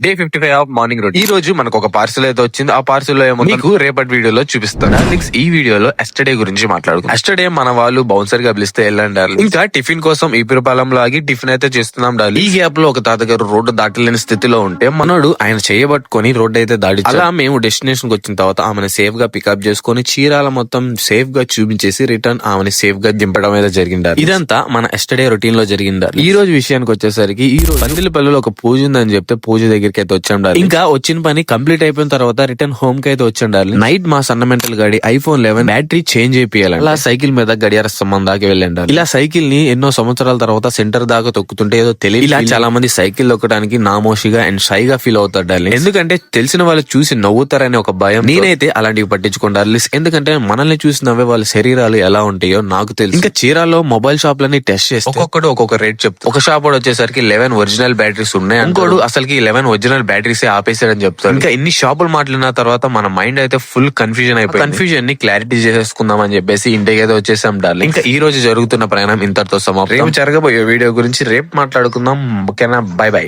Day 55 of morning road. ఈ రోజు మనకు ఒక పార్సల్ అయితే వచ్చింది. ఆ పార్సల్ లో ఏమో మీకు రేపటి వీడియోలో చూపిస్తాను. డార్లింగ్స్, ఈ వీడియోలో ఎస్టర్డే గురించి మాట్లాడుకుందాం. ఎస్టర్డే మన వాళ్ళు బౌన్సర్ గా పిలిస్తే వెళ్ళండి డార్లింగ్. ఇంకా టిఫిన్ కోసం ఈ పిరుపాలెంలో ఆగి టిఫిన్ అయితే చేస్తున్నాం డార్లింగ్. ఈ గ్యాప్ లో ఒక తాతగారు రోడ్డు దాటలేని స్థితిలో ఉంటే మనోడు ఆయన చేయబట్టుకొని రోడ్డు అయితే దాడి. అలా మేము డెస్టినేషన్ కి వచ్చిన తర్వాత ఆమెను సేఫ్ గా పికప్ చేసుకుని చీరాల మొత్తం సేఫ్ గా చూపించేసి రిటర్న్ ఆమెను సేఫ్ గా దింపడం అయితే జరిగింది. ఇదంతా మన ఎస్టర్డే రొటీన్ లో జరిగింది. ఈ రోజు విషయానికి వచ్చేసరికి ఈ రోజు పందిలపల్లిలో ఒక పూజ ఉందని చెప్తే పూజ దగ్గరికి అయితే వచ్చాం డార్లింగ్. ఇంకా వచ్చిన పని కంప్లీట్ అయిపోయిన తర్వాత రిటర్న్ హోమ్ కి అయితే వచ్చాం డార్లింగ్. నైట్ మా సన్నమెంటల్ గాడి iPhone 11 బ్యాటరీ చేంజ్ చేయాలి. అలా సైకిల్ మీద గడియార స్తంభం దాకా వెళ్ళండి. ఇలా సైకిల్ ని ఎన్నో సంవత్సరాల తర్వాత సెంటర్ దాకా తొక్కుతుంటే ఏదో తెలియదు. ఇలా చాలా మంది సైకిల్ తొక్కడానికి నామోషిగా అండ్ షైగా ఫీల్ అవుతారు డార్లింగ్. ఎందుకంటే తెలిసిన వాళ్ళు చూసి నవ్వుతారనే ఒక భయం. నేనైతే అలాంటివి పట్టించుకుంటారు. ఎందుకంటే మనల్ని చూసి నవ్వే వాళ్ళ శరీరాలు ఎలా ఉంటాయో నాకు తెలుసు. ఇంకా చీరాలో మొబైల్ షాప్ లని టెస్ట్ చేసి ఒక్కొక్కడు ఒక్కొక్క రేట్ చెప్తారు. ఒక షాప్ వచ్చేసరికి 11 ఒరిజినల్ బ్యాటరీస్ ఉన్నాయి, ఇంకోడు అసలుకి 11 ఒరిజినల్ బ్యాటరీస్ ఆపేసాడని చెప్తారు. ఇంకా ఇన్ని షాపులు మాట్లాడిన తర్వాత మన మైండ్ అయితే ఫుల్ కన్ఫ్యూజన్ అయిపోయింది. కన్ఫ్యూజన్ ని క్లారిటీ చేసేసుకుందాం అని చెప్పేసి ఇంటికి అయితే వచ్చేసాం డార్లింగ్. ఇంకా ఈ రోజు జరుగుతున్న ప్రయాణం ఇంతటితో సమాప్తం. రేపు జరగబోయే వీడియో గురించి రేపు మాట్లాడుకుందాం. ఓకేనా? By by.